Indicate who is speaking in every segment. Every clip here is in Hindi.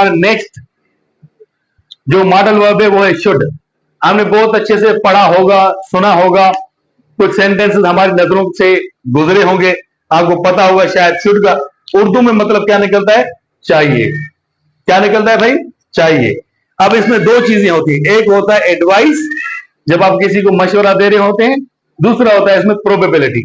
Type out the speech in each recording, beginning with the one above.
Speaker 1: नेक्स्ट जो मॉडल वर्ब है वो है शुड। हमने बहुत अच्छे से पढ़ा होगा, सुना होगा, कुछ सेंटेंसेस हमारी नजरों से गुजरे होंगे, आपको पता होगा शायद शुड का उर्दू में मतलब क्या निकलता है? चाहिए। क्या निकलता है भाई? चाहिए। अब इसमें दो चीजें होती है, एक होता है एडवाइस, जब आप किसी को मशवरा दे रहे होते हैं, दूसरा होता है इसमें प्रोबेबिलिटी,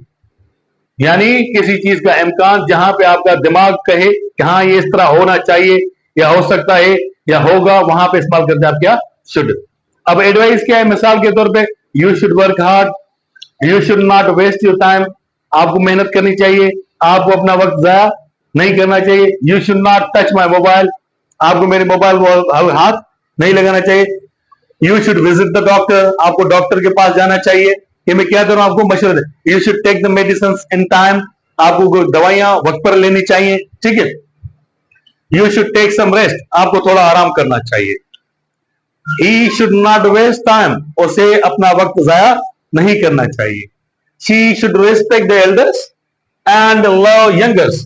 Speaker 1: यानी किसी चीज का इम्कान, जहां पे आपका दिमाग कहे कि हाँ ये इस तरह होना चाहिए या हो सकता है या होगा, वहां पे इस्तेमाल करते हैं आप क्या? शुड। अब एडवाइस क्या है? मिसाल के तौर पे you should work hard, you should not waste your time, आपको मेहनत करनी चाहिए, आपको अपना वक्त जाया नहीं करना चाहिए। You should not touch my mobile, आपको मेरे मोबाइल को हाथ नहीं लगाना चाहिए। You should visit the doctor, आपको डॉक्टर के पास जाना चाहिए। ये मैं क्या करूं? आपको मशवरा दे। You should take the medicine in time, आपको दवाइयां वक्त पर लेनी चाहिए, ठीक है। You should take some rest, आपको थोड़ा आराम करना चाहिए। He should not waste time, उसे अपना वक्त जाया नहीं करना चाहिए। She should respect the elders and love youngers,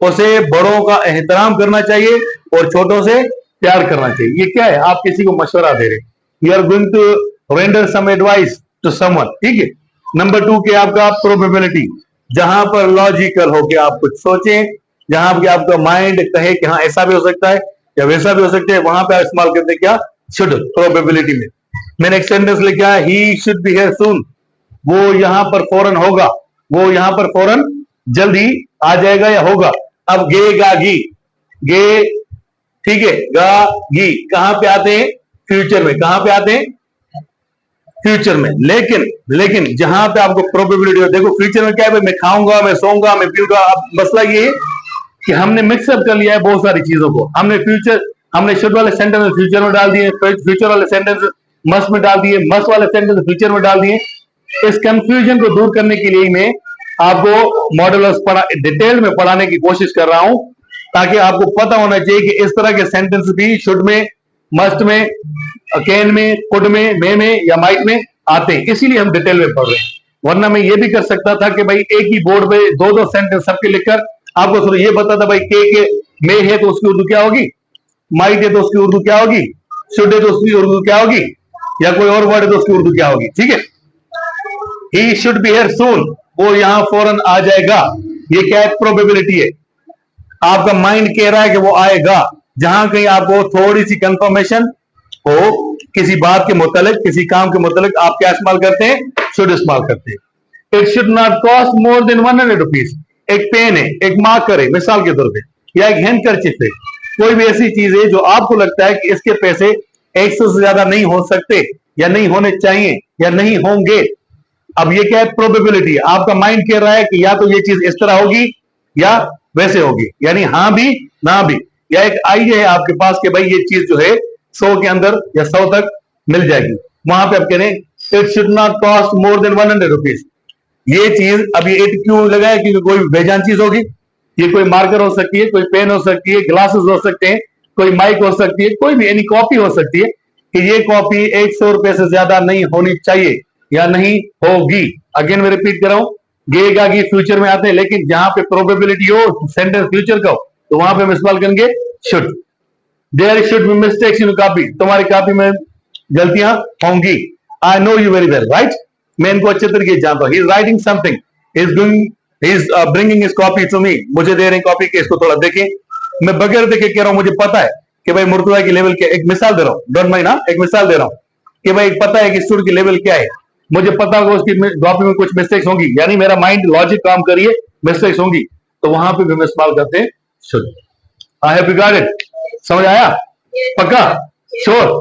Speaker 1: उसे बड़ों का एहतराम करना चाहिए और छोटों से प्यार करना चाहिए। ये क्या है? आप किसी को मशवरा दे रहे, you are going to render some advice to someone, ठीक है। नंबर 2 के आपका प्रोबेबिलिटी, जहां पर लॉजिकल हो के आप कुछ सोचें, जहां पर आपका माइंड कहे कि हाँ ऐसा भी हो सकता है या वैसा भी हो सकता है, वहां पे आप इस्तेमाल करते हैं क्या? शुड, प्रोबेबिलिटी में। मैंने एक सेंटेंस लिखा है, ही शुड बी हियर सून, वो यहां पर फौरन होगा, वो यहां पर फौरन जल्दी आ जाएगा या होगा। अब गे गा गी, गे, ठीक है, गा गी कहां पे आते हैं? फ्यूचर में। कहां पे आते हैं? फ्यूचर में। लेकिन जहां पे आपको प्रोबेबिलिटी हो, देखो फ्यूचर में क्या है? मैं खाऊंगा, मैं सोऊंगा, मैं पीऊंगा। अब मसला ये है कि हमने मिक्सअप कर लिया है बहुत सारी चीजों को। हमने शुड वाले सेंटेंस फ्यूचर में डाल दिए, फ्यूचर वाले सेंटेंस मस्ट में डाल दिए, मस्ट वाले सेंटेंस फ्यूचर में डाल दिए। इस कंफ्यूजन को दूर करने के लिए मैं आपको मॉडुलस डिटेल में पढ़ाने की कोशिश कर रहा हूं, ताकि आपको पता होना चाहिए कि इस तरह के सेंटेंस भी शुड में, मस्ट में, कैन में, कुड में, मे या माइट में आते हैं। इसीलिए हम डिटेल में पढ़ रहे हैं। वरना मैं ये भी कर सकता था कि भाई एक ही बोर्ड पे दो दो सेंटेंस सबके लिखकर आपको सिर्फ ये बताता भाई के मे है तो उसकी उर्दू क्या होगी, माइट है तो उसकी उर्दू क्या होगी, शुड है तो उसकी उर्दू क्या होगी, या कोई और वर्ड है तो उसकी उर्दू क्या होगी, ठीक है। ही शुड बी हियर सून, वो यहां फौरन आ जाएगा, ये क्या है? प्रोबेबिलिटी है। आपका माइंड कह रहा है कि वो आएगा। जहां कहीं आपको थोड़ी सी कंफर्मेशन हो किसी बात के मुतालिक, किसी काम के मुतालिक, आप क्या इस्तेमाल करते हैं? शुड इस्तेमाल करते हैं। It should not cost more than 100 rupees. एक पेन है, एक मार्कर है मिसाल के तौर पे, या एक हैंडकरचिप है, कोई भी ऐसी चीज है जो आपको लगता है कि इसके पैसे 100 से ज्यादा नहीं हो सकते, या नहीं होने चाहिए, या नहीं होंगे। अब ये क्या है? प्रोबेबिलिटी। आपका माइंड कह रहा है कि या तो ये चीज इस तरह होगी या वैसे होगी, यानी हाँ भी ना भी। या एक आइडिया है आपके पास कि भाई ये चीज जो है 100 के अंदर या 100 तक मिल जाएगी, वहां पे आप कह रहे हैं it should not cost more than 100 rupees. ये चीज, अब ये इट क्यों लगा है? क्योंकि कोई बेजान चीज होगी। ये कोई मार्कर हो सकती है, कोई पेन हो सकती है, ग्लासेस हो सकते हैं, कोई माइक हो सकती है, कोई भी यानी कॉपी हो सकती है, कि ये कॉपी 100 रुपए से ज्यादा नहीं होनी चाहिए या नहीं होगी। अगेन मैं रिपीट कर रहा हूं, गेगा की फ्यूचर में आते हैं, लेकिन जहां पे प्रोबेबिलिटी हो सेंटेंस फ्यूचर का हो, तो वहां पे हम इस्तेमाल करेंगे should. There should be mistakes in copy, तुम्हारी कॉपी में गलतियां होंगी। I know you very well, right? मैं इनको अच्छे तरीके से जानता हूं। He is writing something, he is doing, he is bringing his copy to me, मुझे दे रहे हैं कॉपी के, इसको थोड़ा देखें। मैं बगैर देखे कह रहा हूं, मुझे पता है कि भाई मुर्तजा की लेवल क्या। एक मिसाल दे रहा हूं, डोंट माइंड, ना एक मिसाल दे रहा हूं कि भाई पता है कि स्टूडेंट की लेवल क्या है, मुझे पता होगा उसकी कॉपी में कुछ मिस्टेक्स होंगी, यानी मेरा माइंड लॉजिक काम करिए, मिस्टेक्स होंगी, तो वहां पे भी हम इस्तेमाल करते हैं should. I have got it, समझ आया? पक्का? श्योर?